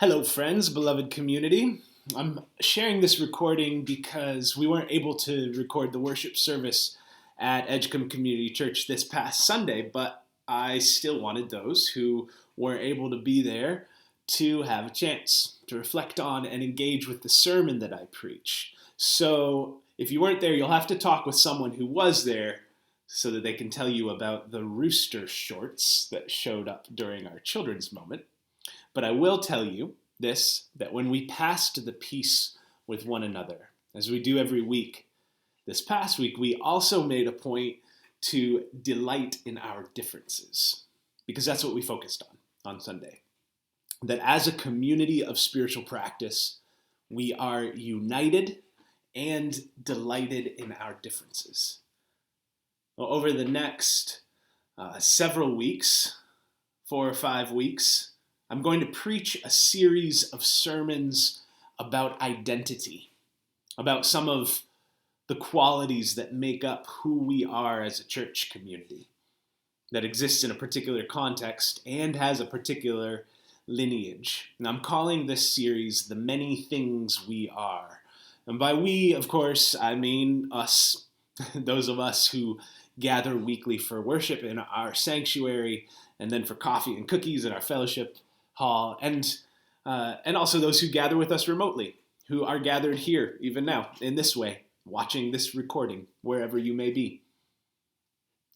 Hello, friends, beloved community. I'm sharing this recording because we weren't able to record the worship service at Edgecomb Community Church this past Sunday, but I still wanted those who weren't able to be there to have a chance to reflect on and engage with the sermon that I preach. So if you weren't there, you'll have to talk with someone who was there so that they can tell you about the rooster shorts that showed up during our children's moment. But I will tell you this, that when we passed the peace with one another, as we do every week, this past week, we also made a point to delight in our differences, because that's what we focused on Sunday. That as a community of spiritual practice, we are united and delighted in our differences. Well, over the next several weeks, 4 or 5 weeks, I'm going to preach a series of sermons about identity, about some of the qualities that make up who we are as a church community, that exists in a particular context and has a particular lineage. And I'm calling this series The Many Things We Are. And by we, of course, I mean us, those of us who gather weekly for worship in our sanctuary, and then for coffee and cookies in our fellowship hall, and also those who gather with us remotely, who are gathered here even now in this way, watching this recording wherever you may be.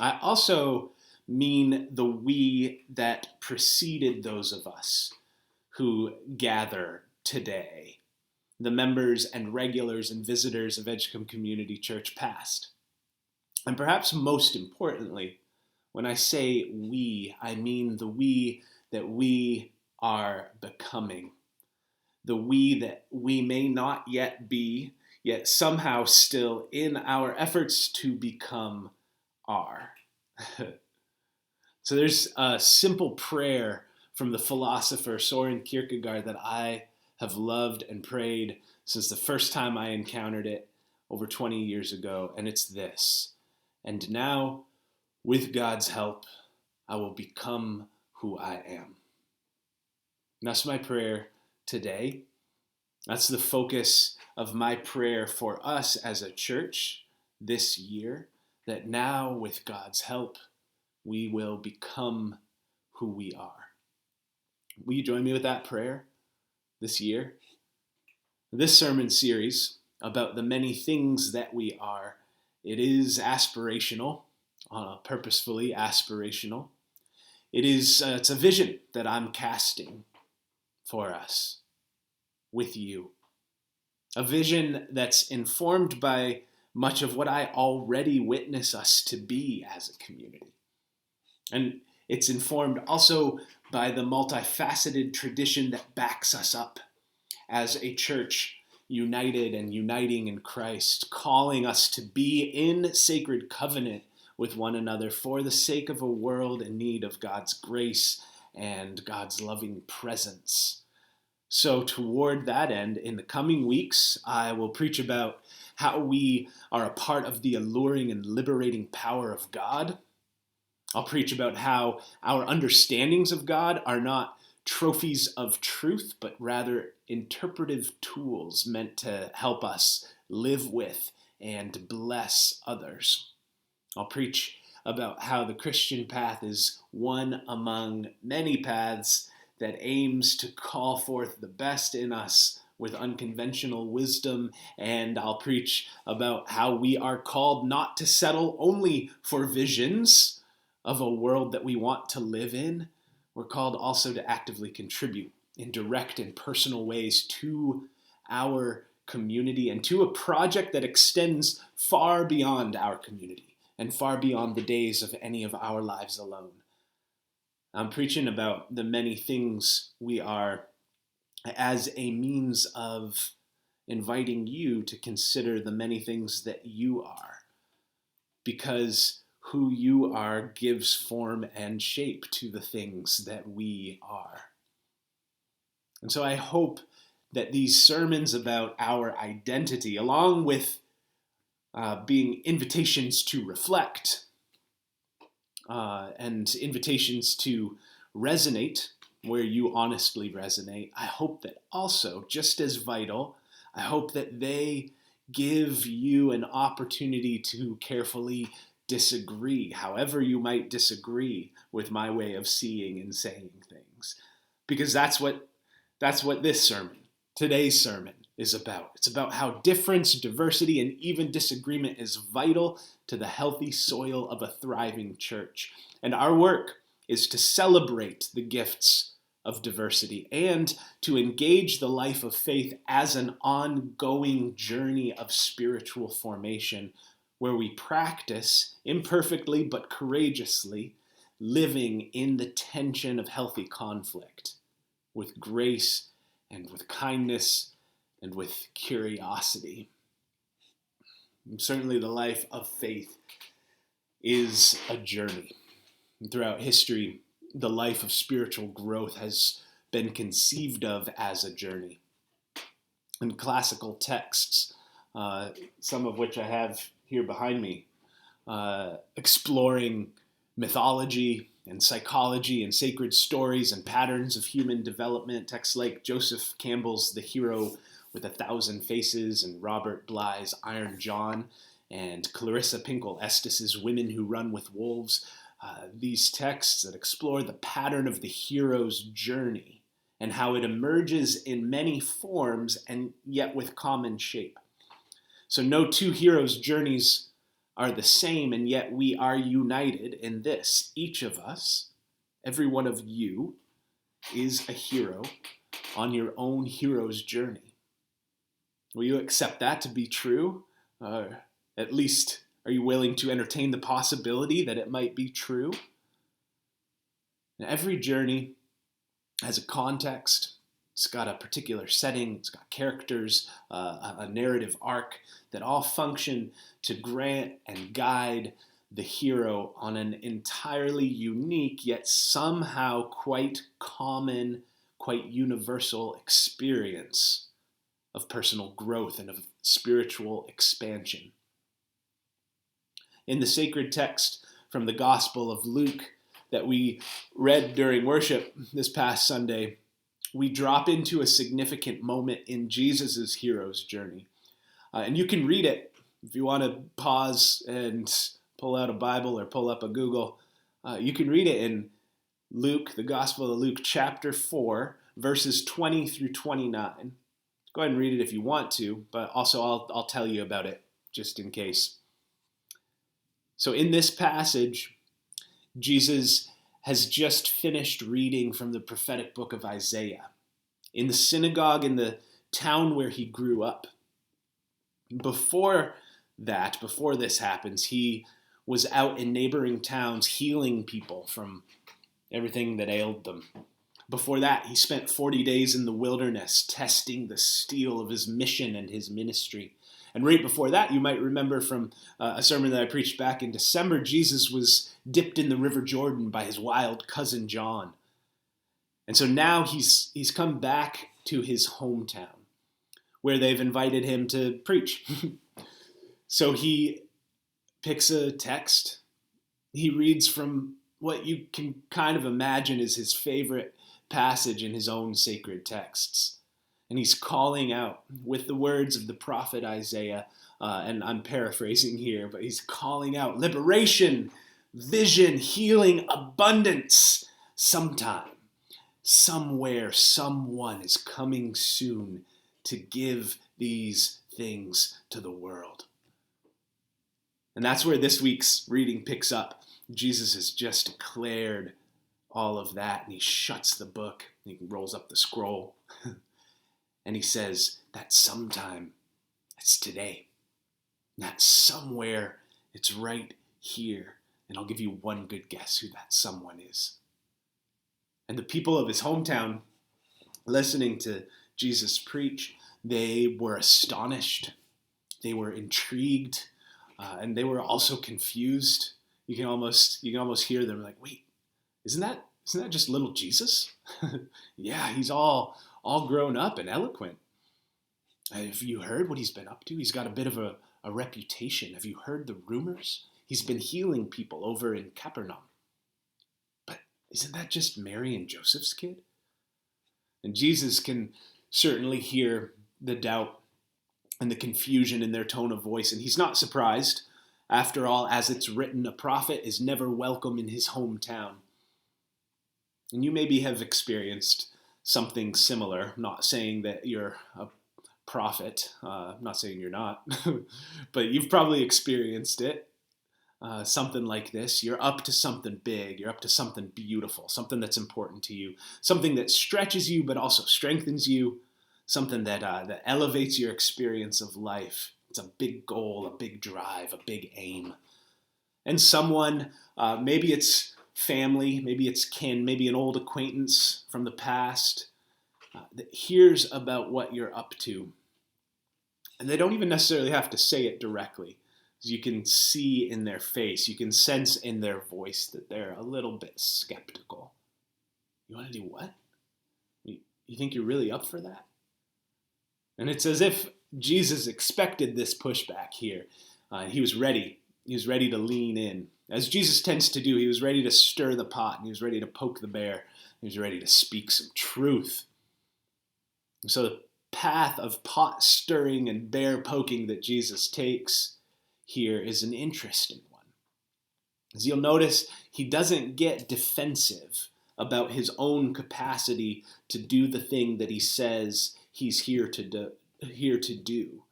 I also mean the we that preceded those of us who gather today, the members and regulars and visitors of Edgecomb Community Church past. And perhaps most importantly, when I say we, I mean the we that we are becoming. The we that we may not yet be, yet somehow still in our efforts to become are. So there's a simple prayer from the philosopher Soren Kierkegaard that I have loved and prayed since the first time I encountered it over 20 years ago, and it's this: "And now, with God's help, I will become who I am." And that's my prayer today. That's the focus of my prayer for us as a church this year, that now, with God's help, we will become who we are. Will you join me with that prayer this year? This sermon series about the many things that we are, it is aspirational, purposefully aspirational. It's a vision that I'm casting for us, with you. A vision that's informed by much of what I already witness us to be as a community. And it's informed also by the multifaceted tradition that backs us up as a church united and uniting in Christ, calling us to be in sacred covenant with one another for the sake of a world in need of God's grace and God's loving presence. So toward that end, in the coming weeks, I will preach about how we are a part of the alluring and liberating power of God. I'll preach about how our understandings of God are not trophies of truth, but rather interpretive tools meant to help us live with and bless others. I'll preach about how the Christian path is one among many paths that aims to call forth the best in us with unconventional wisdom, and I'll preach about how we are called not to settle only for visions of a world that we want to live in. We're called also to actively contribute in direct and personal ways to our community and to a project that extends far beyond our community and far beyond the days of any of our lives alone. I'm preaching about the many things we are as a means of inviting you to consider the many things that you are, because who you are gives form and shape to the things that we are. And so I hope that these sermons about our identity, along with being invitations to reflect, and invitations to resonate where you honestly resonate. I hope that also, just as vital, I hope that they give you an opportunity to carefully disagree, however you might disagree with my way of seeing and saying things. Because that's what this sermon, today's sermon, is about. It's about how difference, diversity, and even disagreement is vital to the healthy soil of a thriving church. And our work is to celebrate the gifts of diversity and to engage the life of faith as an ongoing journey of spiritual formation where we practice imperfectly but courageously living in the tension of healthy conflict with grace and with kindness and with curiosity. And certainly the life of faith is a journey. And throughout history, the life of spiritual growth has been conceived of as a journey. In classical texts, some of which I have here behind me, exploring mythology and psychology and sacred stories and patterns of human development, texts like Joseph Campbell's The Hero with 1,000 Faces and Robert Bly's Iron John and Clarissa Pinkola Estes's Women Who Run with Wolves, these texts that explore the pattern of the hero's journey and how it emerges in many forms and yet with common shape. So no two heroes' journeys are the same, and yet we are united in this. Each of us, every one of you, is a hero on your own hero's journey. Will you accept that to be true? At least, are you willing to entertain the possibility that it might be true? Now, every journey has a context. It's got a particular setting. It's got characters, a narrative arc that all function to grant and guide the hero on an entirely unique yet somehow quite common, quite universal experience of personal growth and of spiritual expansion. In the sacred text from the Gospel of Luke that we read during worship this past Sunday, we drop into a significant moment in Jesus' hero's journey. And you can read it if you want to pause and pull out a Bible or pull up a Google. You can read it in Luke, the Gospel of Luke, chapter 4, verses 20 through 29. Go ahead and read it if you want to, but also I'll tell you about it just in case. So in this passage, Jesus has just finished reading from the prophetic book of Isaiah in the synagogue in the town where he grew up. Before this happens, he was out in neighboring towns healing people from everything that ailed them. Before that, he spent 40 days in the wilderness testing the steel of his mission and his ministry. And right before that, you might remember from a sermon that I preached back in December, Jesus was dipped in the River Jordan by his wild cousin John. And so now he's come back to his hometown where they've invited him to preach. So he picks a text. He reads from what you can kind of imagine is his favorite passage in his own sacred texts. And he's calling out with the words of the prophet Isaiah, and I'm paraphrasing here, but he's calling out liberation, vision, healing, abundance. Sometime, somewhere, someone is coming soon to give these things to the world. And that's where this week's reading picks up. Jesus has just declared all of that, and he shuts the book, he rolls up the scroll, and he says, that sometime, it's today. That somewhere, it's right here. And I'll give you one good guess who that someone is. And the people of his hometown, listening to Jesus preach, they were astonished, they were intrigued, and they were also confused. You can almost hear them like, wait, isn't that just little Jesus? Yeah, he's all grown up and eloquent. Have you heard what he's been up to? He's got a bit of a reputation. Have you heard the rumors? He's been healing people over in Capernaum. But isn't that just Mary and Joseph's kid? And Jesus can certainly hear the doubt and the confusion in their tone of voice, and he's not surprised. After all, as it's written, a prophet is never welcome in his hometown. And you maybe have experienced something similar. I'm not saying that you're a prophet. I'm not saying you're not. But you've probably experienced it. Something like this. You're up to something big. You're up to something beautiful. Something that's important to you. Something that stretches you but also strengthens you. Something that elevates your experience of life. It's a big goal, a big drive, a big aim. And someone, maybe it's family, maybe it's kin, maybe an old acquaintance from the past, that hears about what you're up to. And they don't even necessarily have to say it directly. You can see in their face, you can sense in their voice that they're a little bit skeptical. You want to do what? You think you're really up for that? And it's as if Jesus expected this pushback here. He was ready. He was ready to lean in. As Jesus tends to do, he was ready to stir the pot, and he was ready to poke the bear. He was ready to speak some truth. And so the path of pot stirring and bear poking that Jesus takes here is an interesting one. As you'll notice, he doesn't get defensive about his own capacity to do the thing that he says he's here to do.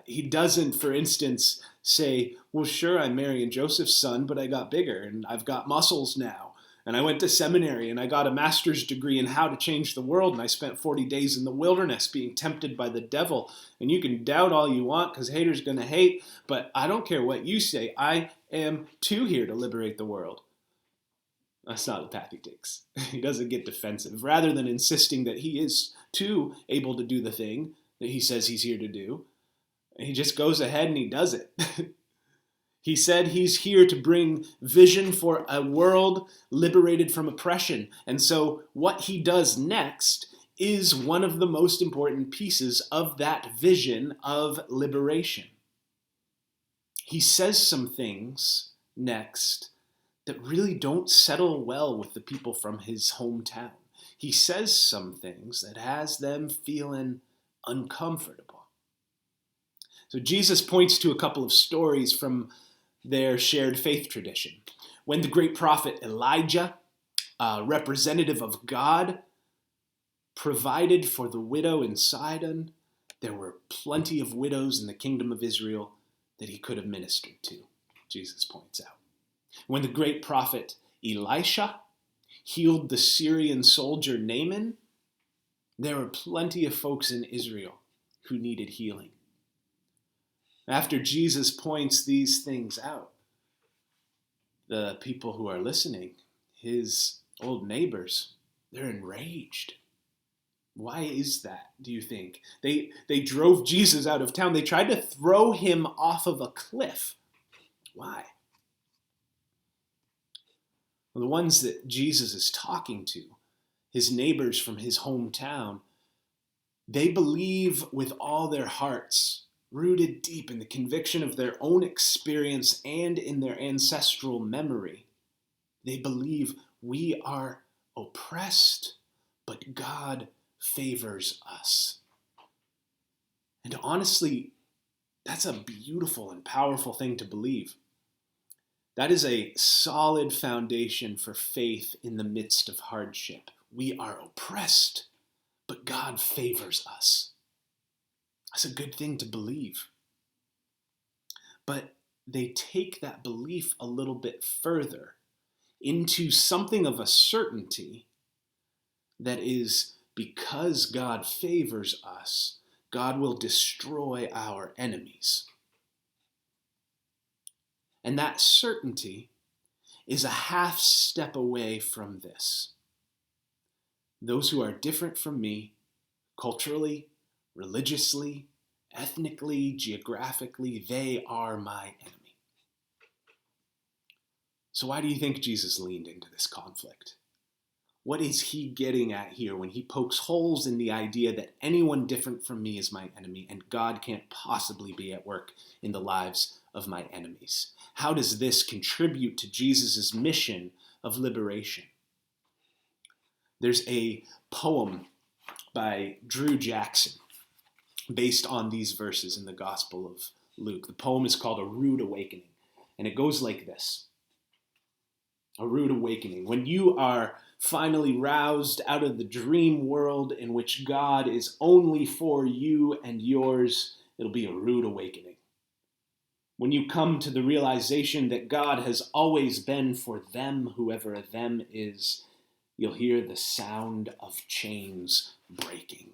He doesn't, for instance, say, well, sure, I'm Mary and Joseph's son, but I got bigger and I've got muscles now. And I went to seminary and I got a master's degree in how to change the world. And I spent 40 days in the wilderness being tempted by the devil. And you can doubt all you want because haters going to hate. But I don't care what you say. I am too here to liberate the world. That's not the path he takes. He doesn't get defensive. Rather than insisting that he is too able to do the thing that he says he's here to do, he just goes ahead and he does it. He said he's here to bring vision for a world liberated from oppression. And so what he does next is one of the most important pieces of that vision of liberation. He says some things next that really don't settle well with the people from his hometown. He says some things that has them feeling uncomfortable. So Jesus points to a couple of stories from their shared faith tradition. When the great prophet Elijah, a representative of God, provided for the widow in Sidon, there were plenty of widows in the kingdom of Israel that he could have ministered to, Jesus points out. When the great prophet Elisha healed the Syrian soldier Naaman, there were plenty of folks in Israel who needed healing. After Jesus points these things out, the people who are listening, his old neighbors, they're enraged. Why is that, do you think? They drove Jesus out of town. They tried to throw him off of a cliff. Why? Well, the ones that Jesus is talking to, his neighbors from his hometown, they believe with all their hearts, rooted deep in the conviction of their own experience and in their ancestral memory, they believe we are oppressed, but God favors us. And honestly, that's a beautiful and powerful thing to believe. That is a solid foundation for faith in the midst of hardship. We are oppressed, but God favors us. That's a good thing to believe. But they take that belief a little bit further into something of a certainty that is, because God favors us, God will destroy our enemies. And that certainty is a half step away from this. Those who are different from me, culturally, religiously, ethnically, geographically, they are my enemy. So why do you think Jesus leaned into this conflict? What is he getting at here when he pokes holes in the idea that anyone different from me is my enemy and God can't possibly be at work in the lives of my enemies? How does this contribute to Jesus' mission of liberation? There's a poem by Drew Jackson based on these verses in the Gospel of Luke. The poem is called A Rude Awakening, and it goes like this. A rude awakening. When you are finally roused out of the dream world in which God is only for you and yours, it'll be a rude awakening. When you come to the realization that God has always been for them, whoever them is, you'll hear the sound of chains breaking.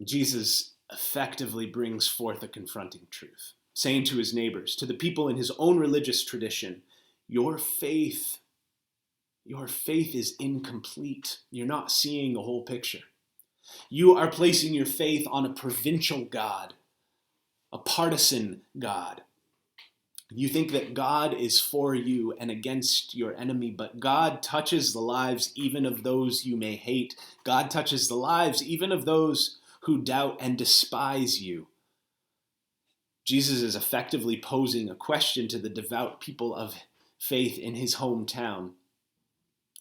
Jesus effectively brings forth a confronting truth, saying to his neighbors, to the people in his own religious tradition, your faith is incomplete. You're not seeing the whole picture. You are placing your faith on a provincial God, a partisan God. You think that God is for you and against your enemy, but God touches the lives even of those you may hate. God touches the lives even of those who doubt and despise you. Jesus is effectively posing a question to the devout people of faith in his hometown.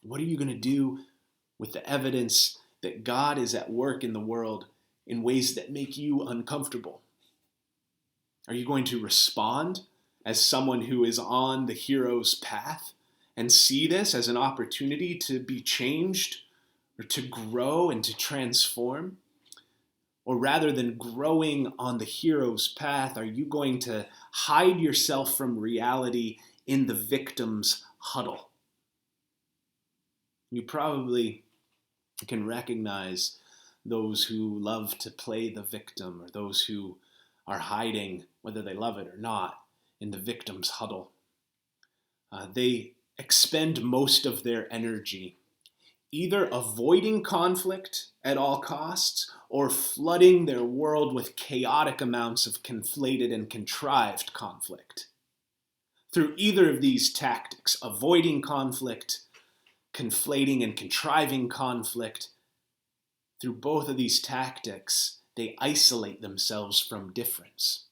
What are you going to do with the evidence that God is at work in the world in ways that make you uncomfortable? Are you going to respond as someone who is on the hero's path and see this as an opportunity to be changed or to grow and to transform? Or rather than growing on the hero's path, are you going to hide yourself from reality in the victim's huddle? You probably can recognize those who love to play the victim or those who are hiding, whether they love it or not, in the victim's huddle. They expend most of their energy either avoiding conflict at all costs or flooding their world with chaotic amounts of conflated and contrived conflict. Through either of these tactics, avoiding conflict, conflating and contriving conflict, through both of these tactics, they isolate themselves from difference.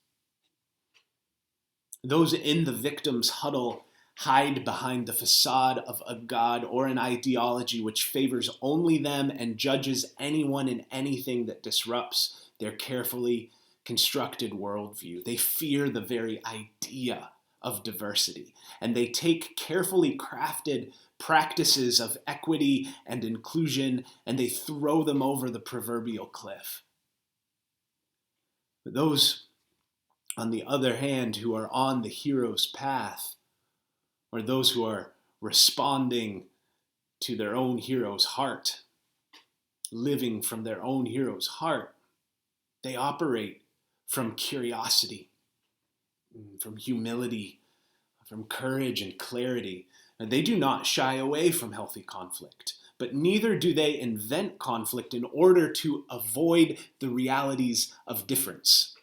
Those in the victim's huddle hide behind the facade of a God or an ideology which favors only them and judges anyone and anything that disrupts their carefully constructed worldview. They fear the very idea of diversity, and they take carefully crafted practices of equity and inclusion, and they throw them over the proverbial cliff. But those, on the other hand, who are on the hero's path, or those who are responding to their own hero's heart, living from their own hero's heart, they operate from curiosity, from humility, from courage and clarity. And they do not shy away from healthy conflict, but neither do they invent conflict in order to avoid the realities of difference.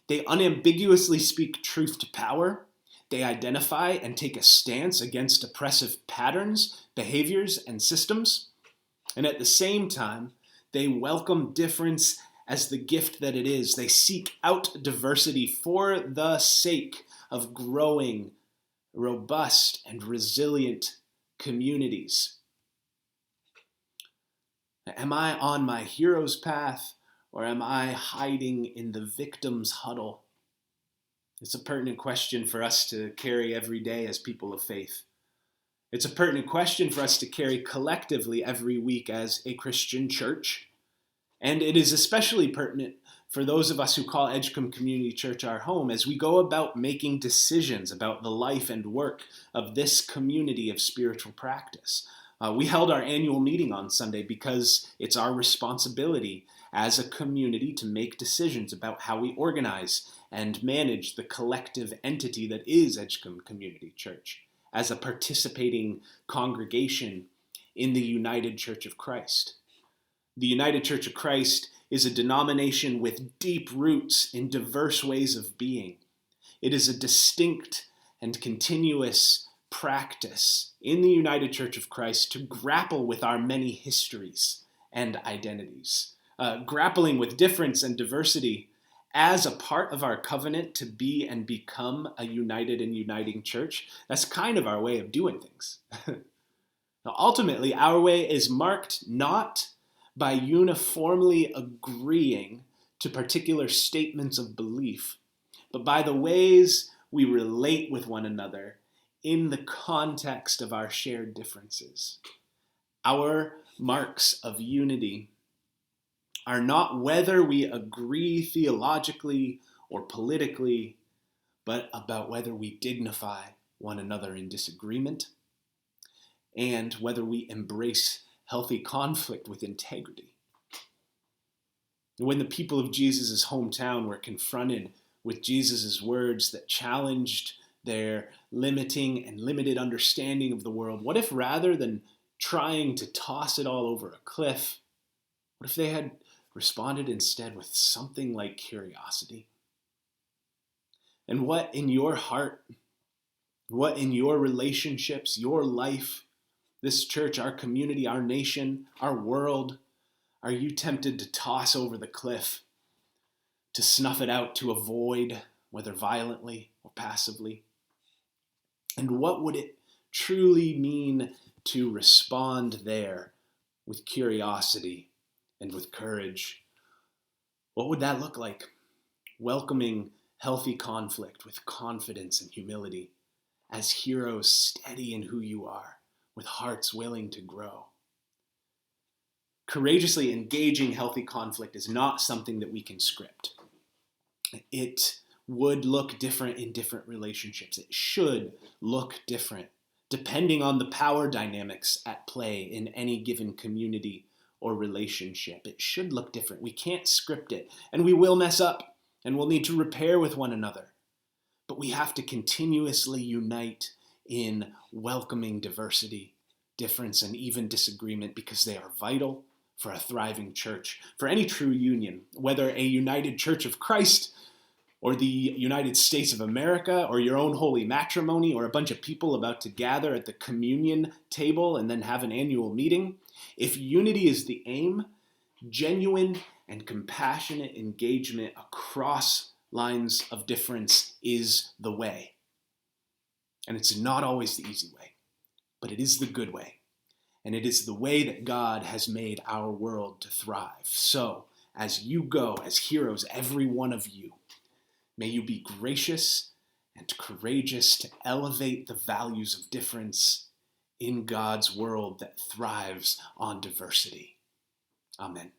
They unambiguously speak truth to power. They identify and take a stance against oppressive patterns, behaviors, and systems. And at the same time, they welcome difference as the gift that it is. They seek out diversity for the sake of growing robust and resilient communities. Am I on my hero's path, or am I hiding in the victim's huddle? It's a pertinent question for us to carry every day as people of faith. It's a pertinent question for us to carry collectively every week as a Christian church. And it is especially pertinent for those of us who call Edgecomb Community Church our home as we go about making decisions about the life and work of this community of spiritual practice. We held our annual meeting on Sunday because it's our responsibility as a community to make decisions about how we organize and manage the collective entity that is Edgecomb Community Church as a participating congregation in the United Church of Christ. The United Church of Christ is a denomination with deep roots in diverse ways of being. It is a distinct and continuous practice in the United Church of Christ to grapple with our many histories and identities. Grappling with difference and diversity as a part of our covenant to be and become a united and uniting church. That's kind of our way of doing things. Now, ultimately, our way is marked not by uniformly agreeing to particular statements of belief, but by the ways we relate with one another in the context of our shared differences. Our marks of unity are not whether we agree theologically or politically, but about whether we dignify one another in disagreement and whether we embrace healthy conflict with integrity. When the people of Jesus' hometown were confronted with Jesus' words that challenged their limiting and limited understanding of the world, what if rather than trying to toss it all over a cliff, what if they had responded instead with something like curiosity? And what in your heart, what in your relationships, your life, this church, our community, our nation, our world, are you tempted to toss over the cliff, to snuff it out, to avoid, whether violently or passively? And what would it truly mean to respond there with curiosity and with courage? What would that look like? Welcoming healthy conflict with confidence and humility, as heroes steady in who you are, with hearts willing to grow. Courageously engaging healthy conflict is not something that we can script. It would look different in different relationships. It should look different depending on the power dynamics at play in any given community or relationship. It should look different. We can't script it, and we will mess up, and we'll need to repair with one another. But we have to continuously unite in welcoming diversity, difference, and even disagreement, because they are vital for a thriving church, for any true union, whether a united church of Christ or the United States of America, or your own holy matrimony, or a bunch of people about to gather at the communion table and then have an annual meeting. If unity is the aim, genuine and compassionate engagement across lines of difference is the way. And it's not always the easy way, but it is the good way. And it is the way that God has made our world to thrive. So, as you go, as heroes, every one of you, may you be gracious and courageous to elevate the values of difference in God's world that thrives on diversity. Amen.